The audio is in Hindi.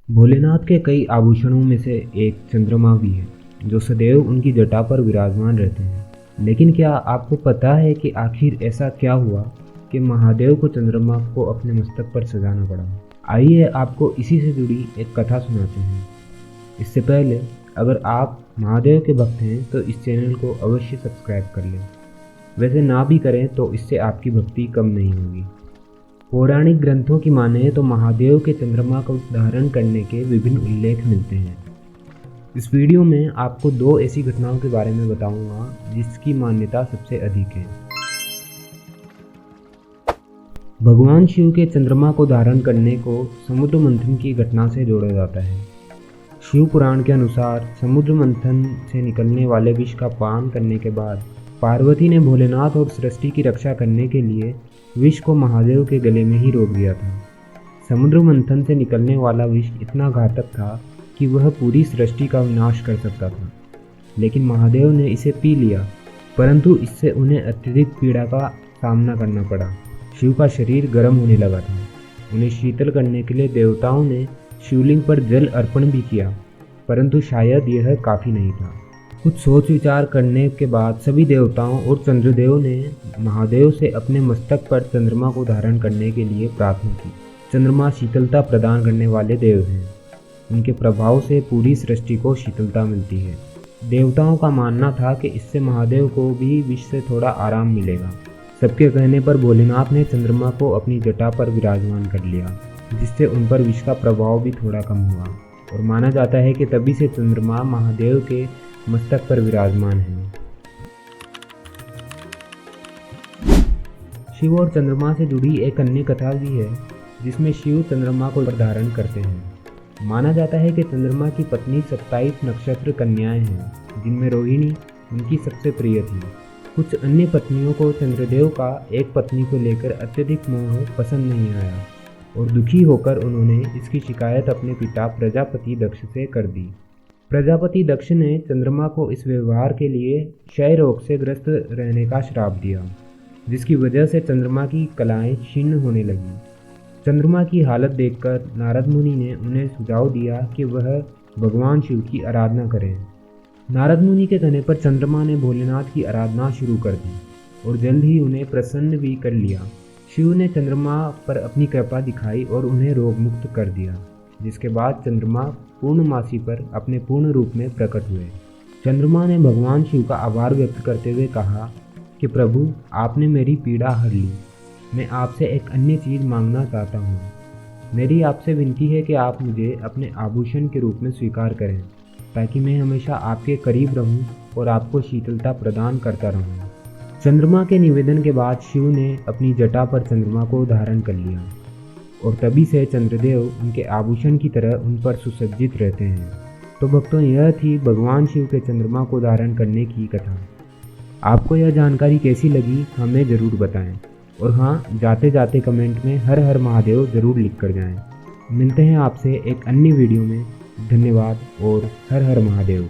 भोलेनाथ के कई आभूषणों में से एक चंद्रमा भी है, जो सदैव उनकी जटा पर विराजमान रहते हैं। लेकिन क्या आपको पता है कि आखिर ऐसा क्या हुआ कि महादेव को चंद्रमा को अपने मस्तक पर सजाना पड़ा? आइए आपको इसी से जुड़ी एक कथा सुनाते हैं। इससे पहले अगर आप महादेव के भक्त हैं तो इस चैनल को अवश्य सब्सक्राइब कर लें। वैसे ना भी करें तो इससे आपकी भक्ति कम नहीं होगी। पौराणिक ग्रंथों की माने तो महादेव के चंद्रमा को धारण करने के विभिन्न उल्लेख मिलते हैं। इस वीडियो में आपको दो ऐसी घटनाओं के बारे में बताऊंगा जिसकी मान्यता सबसे अधिक है। भगवान शिव के चंद्रमा को धारण करने को समुद्र मंथन की घटना से जोड़ा जाता है। शिव पुराण के अनुसार समुद्र मंथन से निकलने वाले विष का पान करने के बाद पार्वती ने भोलेनाथ और सृष्टि की रक्षा करने के लिए विष को महादेव के गले में ही रोक दिया था। समुद्र मंथन से निकलने वाला विष इतना घातक था कि वह पूरी सृष्टि का विनाश कर सकता था, लेकिन महादेव ने इसे पी लिया, परंतु इससे उन्हें अत्यधिक पीड़ा का सामना करना पड़ा। शिव का शरीर गर्म होने लगा था। उन्हें शीतल करने के लिए देवताओं ने शिवलिंग पर जल अर्पण भी किया, परंतु शायद यह काफ़ी नहीं था। कुछ सोच विचार करने के बाद सभी देवताओं और चंद्रदेव ने महादेव से अपने मस्तक पर चंद्रमा को धारण करने के लिए प्रार्थना की। चंद्रमा शीतलता प्रदान करने वाले देव हैं। उनके प्रभाव से पूरी सृष्टि को शीतलता मिलती है। देवताओं का मानना था कि इससे महादेव को भी विष से थोड़ा आराम मिलेगा। सबके कहने पर भोलेनाथ ने चंद्रमा को अपनी जटा पर विराजमान कर लिया, जिससे उन पर विष का प्रभाव भी थोड़ा कम हुआ। और माना जाता है कि तभी से चंद्रमा महादेव के मस्तक पर विराजमान है। शिव और चंद्रमा से जुड़ी एक अन्य कथा भी है, जिसमें शिव चंद्रमा को धारण करते हैं। माना जाता है कि चंद्रमा की पत्नी 27 नक्षत्र कन्याएं हैं, जिनमें रोहिणी उनकी सबसे प्रिय थी। कुछ अन्य पत्नियों को चंद्रदेव का एक पत्नी को लेकर अत्यधिक मोह पसंद नहीं आया और दुखी होकर उन्होंने इसकी शिकायत अपने पिता प्रजापति दक्ष से कर दी। प्रजापति दक्ष ने चंद्रमा को इस व्यवहार के लिए क्षय रोग से ग्रस्त रहने का श्राप दिया, जिसकी वजह से चंद्रमा की कलाएं क्षीण होने लगीं। चंद्रमा की हालत देखकर नारद मुनि ने उन्हें सुझाव दिया कि वह भगवान शिव की आराधना करें। नारद मुनि के कहने पर चंद्रमा ने भोलेनाथ की आराधना शुरू कर दी और जल्द ही उन्हें प्रसन्न भी कर लिया। शिव ने चंद्रमा पर अपनी कृपा दिखाई और उन्हें रोग मुक्त कर दिया, जिसके बाद चंद्रमा पूर्णमासी पर अपने पूर्ण रूप में प्रकट हुए। चंद्रमा ने भगवान शिव का आभार व्यक्त करते हुए कहा कि प्रभु, आपने मेरी पीड़ा हर ली। मैं आपसे एक अन्य चीज़ मांगना चाहता हूँ। मेरी आपसे विनती है कि आप मुझे अपने आभूषण के रूप में स्वीकार करें, ताकि मैं हमेशा आपके करीब रहूं और आपको शीतलता प्रदान करता रहूं। चंद्रमा के निवेदन के बाद शिव ने अपनी जटा पर चंद्रमा को धारण कर लिया और तभी से चंद्रदेव उनके आभूषण की तरह उन पर सुसज्जित रहते हैं। तो भक्तों, यह थी भगवान शिव के चंद्रमा को धारण करने की कथा। आपको यह जानकारी कैसी लगी हमें ज़रूर बताएं, और हाँ, जाते जाते कमेंट में हर हर महादेव ज़रूर लिख कर जाएं। मिलते हैं आपसे एक अन्य वीडियो में। धन्यवाद और हर हर महादेव।